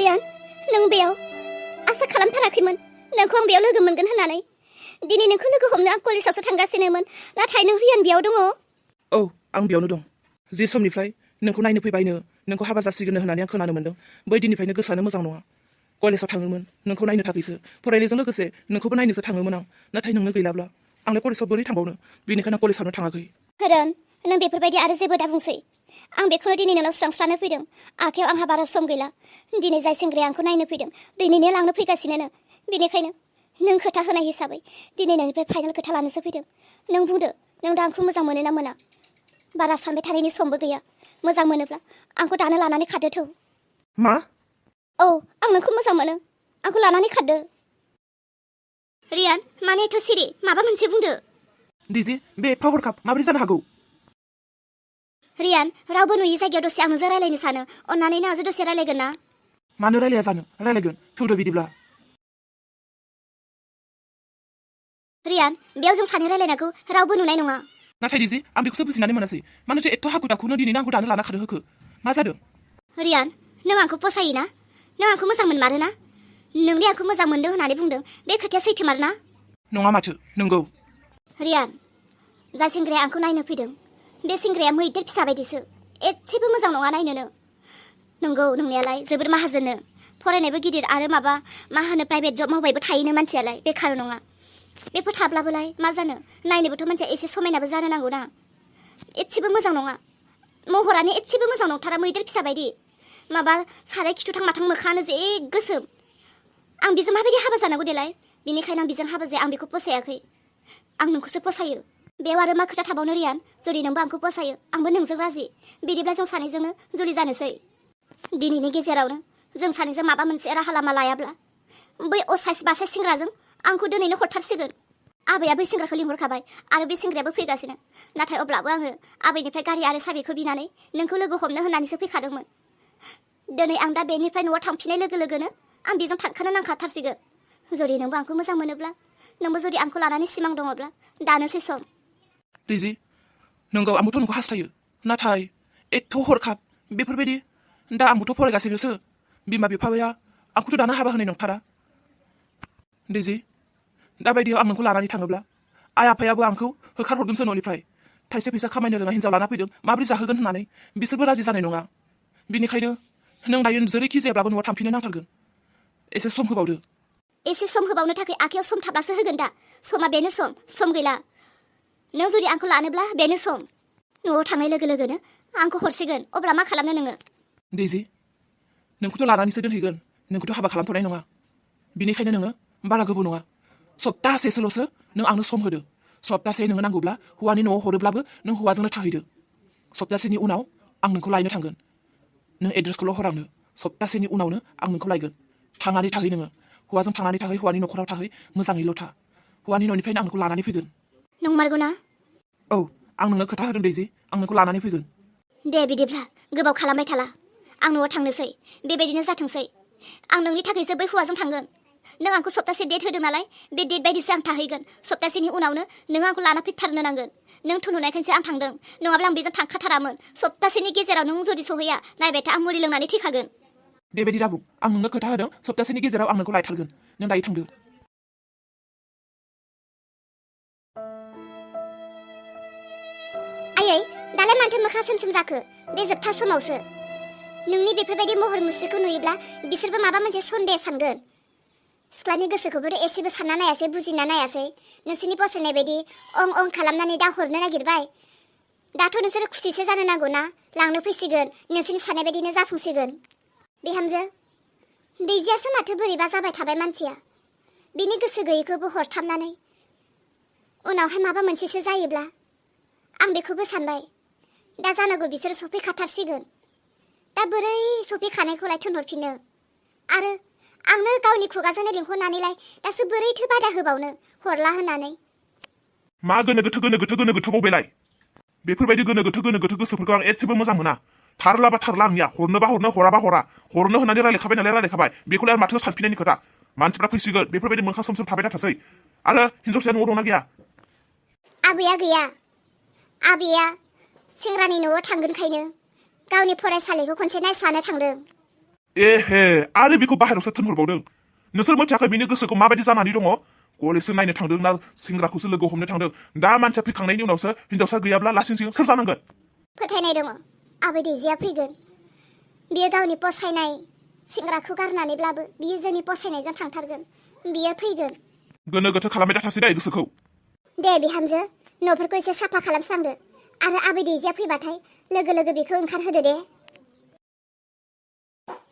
रियान नों बेयाव आसा खालामथाराखैमोन नोंखौ आं बेयाव लोगो मोनगोन होननानै दिनै नोंखौ लोगो हमनो आं कलेजावसो थांगासिनोमोन नाथाय नों रियान बेयाव दङ औ आं बेयावनो दं जि समनिफ्राय नोंखौ नायनो फैबायनो नोंखौ हाबा जासिगोन होननानै आं खोनानो मोन्दों बै दिननिफ्रायनो गोसोआनो मोजां नङा कलेजाव थाङोमोन नोंखौ नायनो थाखायसो फरायनायजों लोगोसे नोंखौबो नायनोसो थाङोमोन आं नाथाय नोंनो गैलाब्ला आंलाय कलेजाव बोरै थांबावनो बेनिखायनो आं कलेजावनो थाङाखै हरन नों बेफोरबायदि आरो जेबो दा बुंसै आं बेखौनो दिनै नोंनाव स्रांस्रानो फैदों आखायाव आंहा बारा सम गैला दिनै जाय सेंग्राया आंखौ नायनो फैदों दिनैनो लांनो फैगासिनो बेनिखायनो नों खोथा होनाय हिसाबै दिनै नोंनिफ्राय फाइनाल खोथा लानोसो फैदों नों बुंदो नों दा आंखौ मोजां मोनो ना मोना बारा सानबाय थानायनि समबो गैया मोजां मोनोब्ला आंखौ दानो लानानै खारदो थौ मा औ आं नोंखौ मोजां मोनो आंखौ लानानै खारदो रियान माने एथ' सिरि माबा मोनसे बुंदो दिजे बे एफा हरखाब माबोरै जानो हागौ रियान रावबो नुयि जायगायाव दसे आं नोंजों रायलायनो सानो अन्नानै नों आंजों दसे रायलायगोन ना मानो रायलाया जानो रायलायगोन थौदो बिदिब्ला रियान बेयाव जों सानै रायलायनायखौ रावबो नुनाय नङा नाथाय दिजे आं बेखौसो बुजिनानै मोनासै मानोथो एथ' हाखु दाखुनो दिनै आंखौ दानो लाना खारहो होखो मा जादों रियान नों आंखौ फसायोना नों आंखौ मोजां मोनमारोना नोंदि आंखौ मोजां मोनदों होननानै बुंदों बे खोथाया सैथोमारना नङा माथो नंगौ रियान जाय सेंग्राया आंखौ नायनो फैदों बे सेंग्राया मैदेर फिसा बायदिसो एसेबो मोजां नङा नायनोनो नंगौ नंनायालाय जोबोर माहाजोननो फरायनायबो गिदिर आरो मा होनो प्राइभेट जब मावबायबो थायोनो मानसियालाय बेखार नङा बेफोर थाब्लाबोलाय मा जानो नायनोबोथ' मानसिया एसे समायनाबो जानो नांगौ ना एसेबो मोजां नङा महरानो एसेबो मोजां नंथारा मैदेर फिसा बायदि माबा साराय खिथुथां माथां मोखाङानो जे गोसोम आं बेजों माबायदि हाबा जानांगौ देलाय बेनिखायनो आं बेजों हाबा जाया आं बेखौ फसायाखै आं नोंखौसो फसायो बेयाव आरो मा खोथा थाबावनो रियान जुदि नोंबो आंखौ फसायो आंबो नोंजों राजि बिदिब्ला जों सानैजोंनो जुलि जानोसै दिनैनि गेजेरावनो जों सानैजों माबा मोनसे राहा लामा लायाब्ला बै असाइस बासाइस सेंग्राजों आंखौ दिनैनो हरथारसिगोन आबैया बै सेंग्राखौ लिंहरखाबाय आरो बे सेंग्रायाबो फैगासिनो नाथाय अब्लाबो आङो आबैनिफ्राय गारि आरो साबिखौ बिनानै नोंखौ लोगो हमनो होननानैसो फैखादोंमोन दिनै आं दा बेनिफ्राय न'आव थांफिननाय लोगो लोगोनो आं बेजों थांखानो नांखाथारसिगोन जुदि नोंबो आंखौ मोजां मोनोब्ला नोंबो जुदि आंखौ लानानै सिमां दङब्ला दानोसै सम दैजि नंगौ आंबोथ' नोंखौ हास्थायो नाथाय एथ' हरखाब बेफोरबायदि दा आंबोथ' फरायगासिनोसो बिमा बिफाया आंखौथ' दानो हाबा होनाय नंथारा दैजि दाबायदियाव आं नोंखौ लानानै थाङोब्ला आइ आफायाबो आंखौ होखारहरगोनसो न'निफ्राय थाइसे फैसा खामायनो रोङा हिन्जाव लाना फैदों माबोरै जाहोगोन होननानै बिसोरबो राजि जानाय नङा बिनिखायनो नों दायो जेरैखि जायाब्लाबो न'आव थांफिननो नांथारगोन एसे सम होबावदो एसे सम होबावनो थाखाय आखायाव सम थाब्लासो होगोन दा समा बेनो सम गैला नों जुदि आंखौ लानोब्ला बेनो सम न'आव थांनाय लोगो लोगोनो आंखौ हरसिगोन अब्ला मा खालामनो नोङो दैजि नोंखौथ' लानानैसो दोनहैगोन नोंखौथ' हाबा खालामथ'नाय नङा बिनिखायनो नोङो बारा गोबाव नङा सप्तासेसोल'सो नों आंनो सम होदो सप्तासे नोङो नांगौब्ला हौवानि न'आव हरोब्लाबो नों हौवाजोंनो थाहैदो सप्तासेनि उनाव आं नोंखौ लायनो थांगोन नों एड्रेसखौल' हर आंनो सप्तासेनि उनावनो आं नोंखौ लायगोन थांनानै थाहै नोङो हौवाजों थांनानै थाहै हौवानि न'खराव थाहै मोजाङैल' था हौवानि न'निफ्रायनो आं नोंखौ लानानै फैगोन नंमारगौ ना औ आं नोंनो खोथा होदों दैजि आं नोंखौ लानानै फैगोन दे बिदिब्ला गोबाव खालामबाय थाला आं न'आव थांनोसै बेबायदिनो जाथोंसै आं नोंनि थाखायसो बै हौवाजों थांगोन नों आंखौ सप्तासे डेट होदों नालाय बे डेट बायदिसो आं थाहैगोन सप्तासेनि उनावनो नों आंखौ लाना फैथारनो नांगोन नों थुनुनायखायसो आं थांदों नङाब्ला आं बेजों थांखाथारामोन सप्तासेनि गेजेराव नों जुदि सहैया नायबाय था आं मुलि लोंनानै थैखागोन बेबायदि दाबुं आं नोंनो खोथा होदों सप्तासेनि गेजेराव आं नोंखौ लायथारगोन नों दायो थांदो आयै दालाय मानथो मोखां सोमसोम जाखो बे जोबथा समावसो नोंनि बेफोरबायदि महर मुस्रिखौ नुयोब्ला बिसोरबो माबा मोनसे सन्देह सानगोन सिख्लानि गोसोखौबो एसेबो सानना नायासै बुजिना नायासै नोंसोरनि फसायनाय बायदि अं खालामनानै दा हरनो नागिरबाय दाथ' नोंसोरो खुसिसो जानो नांगौ ना लांनो फैसिगोन नोंसोरनि साननाय बायदिनो जाफुंसिगोन बिहामजो दैजियासो माथो बोरैबा जाबाय थाबाय मानसिया बिनि गोसो गैयैखौबो हरथामनानै उनावहाय माबा मोनसेसो जायोब्ला आं बेखौबो सानबाय दा जानांगौ बिसोर सफैखाथारसिगोन दा बोरै सफैखानायखौलाय थिनहरफिनो आरो आंनो गावनि खुगाजोंनो लिंहरनानैलाय दासो बोरैथो बादा होबावनो हरला होननानै मा गोनो गोथो बबेलाय बेफोरबायदि गोनो गोथो गोसोफोरखौ आं एसेबो मोजां मोना थारलाबा थारला आंनिया हरनोबा हरनो हराबा हरा हरनो होननानै रायलायखाबाय नालाय रायलायखाबाय बेखौलाय आरो माथो सानफिननायनि खोथा मानसिफ्रा फैसिगोन बेफोरबायदि मोखां सोमसोम थाबाय थाथोंसै आरो हिन्जावसाया न'आव दंना गैया आबैया गैया आबैया सेंग्रानि न'आव थांगोनखायनो गावनि फरायसालिखौ खनसे नायस्रानो थांदों एहे आरो बेखौ बाहेरावसो थोनहरबावदों नोंसोर मिथियाखै बिनि गोसोखौ माबायदि जानानै दङ कलेजसो नायनो थांदों ना सेंग्राखौसो लोगो हमनो थांदों दा मानसिया फैखांनायनि उनावसो हिनजावसा गैयाब्ला लासिंसिं सोर जानांगोन फोथायनाय दङ आबै दैजिया फैगोन बियो गावनि फसायनाय सेंग्राखौ गारनानैब्लाबो बियो जोंनि फसायनायजों थांथारगोन बियो फैगोन गोनो गोथो खालामबाय दाथासै दे गोसोखौ दे बिहामजो न'फोरखौ एसे साफा खालामस्रांदो आरो आबै दैजिया फैबाथाय लोगो लोगो बेखौ ओंखारहोदो दे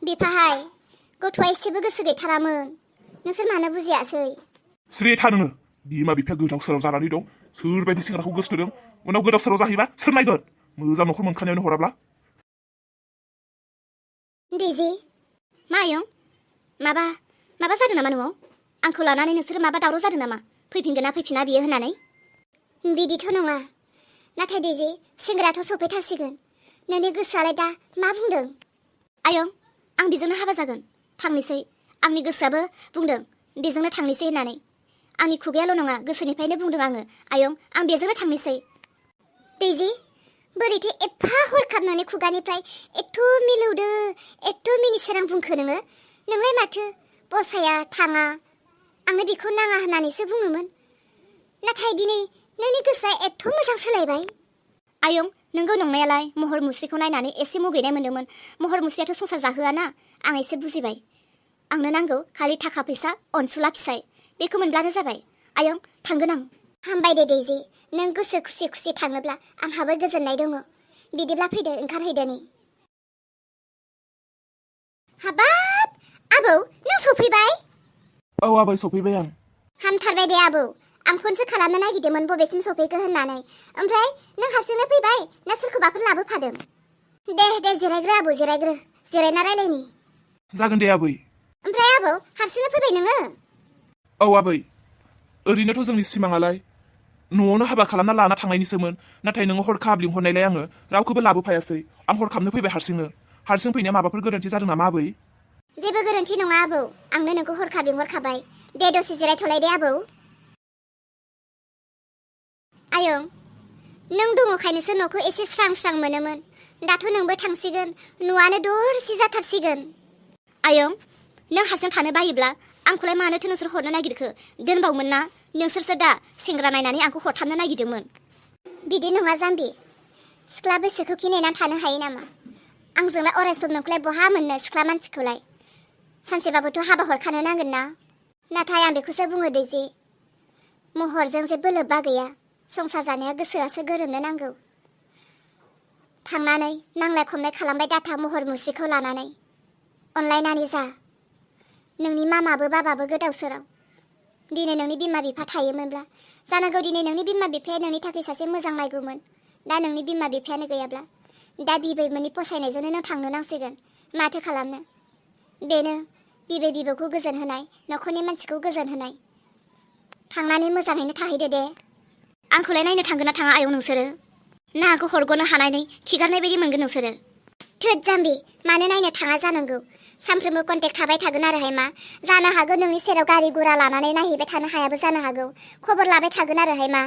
बिफाहाय गथ'आ एसेबो गोसो गैथारामोन नोंसोर मानो बुजियासै स्रि था नोङो बिमा बिफाया गोदाव सोराव जानानै दं सोरबायदि सेंग्राखौ गोसोथोदों उनाव गोदाव सोराव जाहैबा सोर नायगोन मोजां न'खर मोनखानायावनो हराब्ला दैजि मा आयं माबा जादों नामा न'आव आंखौ लानानै नोंसोर माबा दावराव जादों नामा फैफिनगोन ना फैफिना बियो होननानै बिदिथ' नङा नाथाय दैजि सेंग्रायाथ' सफैथारसिगोन नोंनि गोसोआलाय दा मा बुंदों आयं आं बेजोंनो हाबा जागोन थांनोसै आंनि गोसोआबो बुंदों बेजोंनो थांनोसै होननानै आंनि खुगायाल' नङा गोसोनिफ्रायनो बुंदों आङो आयं आं बेजोंनो थांनोसै दैजि बोरैथो एफा हरखाब नोंनि खुगानिफ्राय एथ' मिलौदो एथ' मिनिसोरां बुंखो नोंलाय माथो बसाया थाङा आंनो बेखौ नाङा होननानैसो बुङोमोन नाथाय दिनै नोंनि गोसोआ एथ' मोजां सोलायबाय आयं नोंगौ नंनायालाय महर मुस्रिखौ नायनानै एसे मुगैनाय मोनदोंमोन महर मुस्रियाथ' संसार जाहोआना आं एसे बुजिबाय आंनो नांगौ खालि थाखा फैसा अनसुला फिसाय बेखौ मोनब्लानो जाबाय आयं थांगोन आं हामबाय दे दैजि नों गोसो खुसि खुसि थाङोब्ला आंहाबो गोजोननाय दङ बिदिब्ला फैदो ओंखारहैदोनि हाबाब आबौ नों सफैबाय औ आबै सफैबाय आं हामथारबाय दे आबौ आं फनसो खालामनो नागिरदोंमोन बबेसिम सफैखो होननानै ओमफ्राय नों हारसिंनो फैबाय ना सोरखौबाफोर लाबोफादों दे जिरायग्रो आबौ जिरायना रायलायनि जागोन दे आबै ओमफ्राय आबौ हारसिंनो फैबाय नोङो औ आबै ओरैनोथ' जोंनि सिमाङालाय न'आवनो हाबा खालामना लाना थांनायनिसोमोन नाथाय नोङो हरखाब लिंहरनायलाय आङो रावखौबो लाबोफायासै आं हरखाबनो फैबाय हारसिं फैनाया माबाफोर गोरोन्थि जादों नामा आबै जेबो गोरोन्थि नङा आबौ आंनो नोंखौ हरखाब लिंहरखाबाय दे दसे जिरायथ'लाय दे आबौ आयं नों दङखायनोसो न'खौ एसे स्रां स्रां मोनोमोन दाथ' नोंबो थांसिगोन न'आनो दरसि जाथारसिगोन आयं नों हारसिं थानो बायोब्ला आंखौलाय मानोथो नोंसोर हरनो नागिरखो दोनबावमोन ना नोंसोरसो दा सेंग्रा नायनानै आंखौ हरथामनो नागिरदोंमोन बिदि नङा जाम्बि सिख्ला बैसोखौ कि नेनानै थानो हायो नामा आंजोंलाय अराय सम नोंखौलाय बहा मोननो सिख्ला मानसिखौलाय सानसेबाबोथ' हाबा हरखानो नांगोन ना नाथाय आं बेखौसो बुङो दैजि महरजों जेबो लोब्बा गैया संसार जानाया गोसोआसो गोरोबनो नांगौ थांनानै नांलाय खमलाय खालामबाय दाथा महर मुस्रिखौ लानानै अनलायनानै जा नोंनि मामाबो बाबाबो गोदाव सोराव दिनै नोंनि बिमा बिफा थायोमोनब्ला जानांगौ दिनै नोंनि बिमा बिफाया नोंनि थाखाय सासे मोजां नायगौमोन दा नोंनि बिमा बिफायानो गैयाब्ला दा बिबैमोननि फसायनायजोंनो नों थांनो नांसिगोन माथो खालामनो बेनो बिबै बिबौखौ गोजोन होनाय न'खरनि मानसिखौ गोजोन होनाय थांनानै मोजाङैनो थाहैदो दे आंखौलाय नायनो थांगोन ना थाङा आयं नोंसोरो ना आंखौ हरग'नो हानानै खिगारनाय बायदि मोनगोन नोंसोरो थोद जाम्बि मानो नायनो थाङा जानांगौ सानफ्रोमबो कन्टेक्ट थाबाय थागोन आरोहाय मा जानो हागौ नोंनि सेराव गारि गुरा लानानै नायहैबाय थानो हायाबो जानो हागौ खबर लाबाय थागोन आरोहाय मा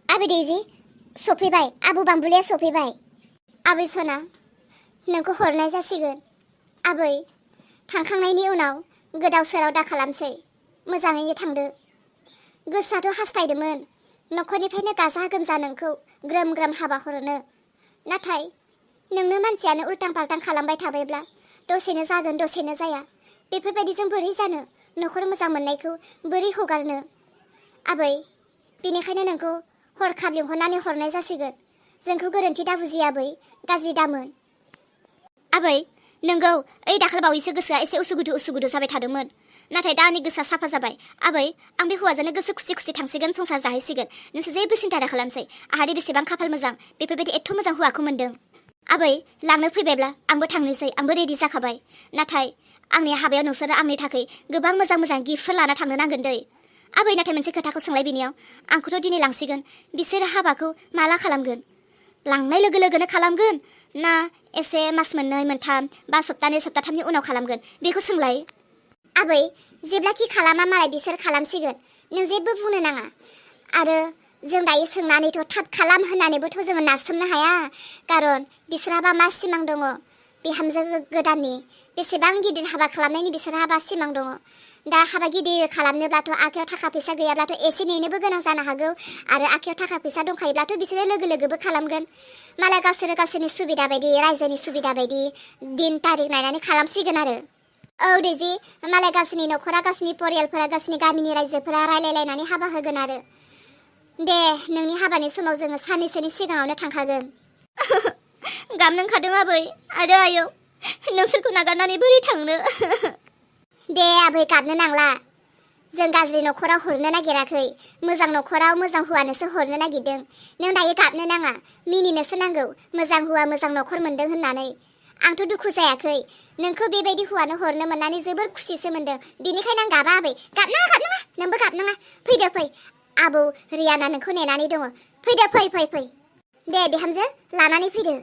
आबै दैजि सफैबाय आबौ बाम्बुलिया सफैबाय आबै सना नोंखौ हरनाय जासिगोन आबै थांखांनायनि उनाव गोदाव सोराव दा खालामसै मोजाङैनो थांदो गोसोआथ' हास्थायदोंमोन न'खरनिफ्रायनो गाजा गोमजा नोंखौ ग्रोम ग्रोम हाबा हरनो नाथाय नोंनो मानसियानो उल्टां फाल्टां खालामबाय थाबायब्ला दसेनो जागोन दसेनो जाया बेफोरबायदिजों बोरै जानो न'खर मोजां मोननायखौ बोरै हगारनो आबै बेनिखायनो नोंखौ हरखाब लिंहरनानै हरनाय जासिगोन जोंखौ गोरोन्थि दाबुजि आबै गाज्रि दामोन आबै नोंगौ ओइ दाखालबावैसो गोसोआ एसे उसुगुदु जाबाय थादोंमोन नाथाय दा आंनि गोसोआ साफा जाबाय आबै आं बे हौवाजोंनो गोसो खुसि खुसि थांसिगोन संसार जाहैसिगोन नोंसोर जेबो सिन्था दा खालामसै आहादि बेसेबां खाफाल मोजां बेफोरबायदि एथ' मोजां हौवाखौ मोन्दों आबै लांनो फैबायब्ला आंबो थांनोसै आंबो रेडि जाखाबाय नाथाय आंनि हाबायाव नोंसोरो आंनि थाखाय गोबां मोजां गिफ्टफोर लाना थांनो नांगोन दै आबै नाथाय मोनसे खोथाखौ सोंलाय बिनियाव आंखौथ' दिनै लांसिगोन बिसोरो हाबाखौ माला खालामगोन लांनाय लोगो लोगोनो खालामगोन ना एसे मास मोननै मोनथाम बा सप्तानै सप्ताथामनि उनाव खालामगोन बेखौ सोंलाय आबै जेब्लाखि खालामा मालाय बिसोर खालामसिगोन नों जेबो बुंनो नाङा आरो जों दायो सोंनानैथ' थाब खालाम होननानैबोथ' जोङो नारसोमनो हाया खारन बिसोरहाबा मा सिमां दङ बिहामजो गोदाननि बेसेबां गिदिर हाबा खालामनायनि बिसोरहाबा सिमां दङ। दा हाबा गिदिर खालामनोब्लाथ' आखायाव थाखा फैसा गैयाब्लाथ' एसे नेनोबो गोनां जानो हागौ आरो आखायाव थाखा फैसा दंखायोब्लाथ' बिसोरो लोगो लोगोबो खालामगोन। मालाय गावसोरो गावसोरनि सुबिदा बायदि रायजोनि सुबिदा बायदि दिन तारिख नायनानै खालामसिगोन आरो। औ दैजि, मालाय गावसोरनि न'खरा गावसोरनि परियालफोरा गावसोरनि गामिनि रायजोफोरा रायलायलायनानै हाबा होगोन आरो। दे नोंनि हाबानि समाव जोङो साननैसोनि सिगाङावनो थांखागोन। गाबनो ओंखारदों आबै आरो आयौ, नोंसोरखौ नागारनानै बोरै थांनो। दे आबै गाबनो नांला, जों गाज्रि न'खराव हरनो नागिराखै, मोजां न'खराव मोजां हौवानोसो हरनो नागिरदों। नों दायो गाबनो नाङा, मिनिनोसो नांगौ मोजां हौवा मोजां न'खर मोनदों होननानै। आंथ' दुखु जायाखै, नोंखौ बेबायदि हौवानो हरनो मोननानै जोबोर खुसिसो मोनदों, बिनिखायनो आं गाबा आबै। गाबनाङा नोंबो गाबनाङा, फैदो फै, आबौ रियाना नोंखौ नेनानै दङ, फैदो फै। दे बिहामजो लानानै फैदो।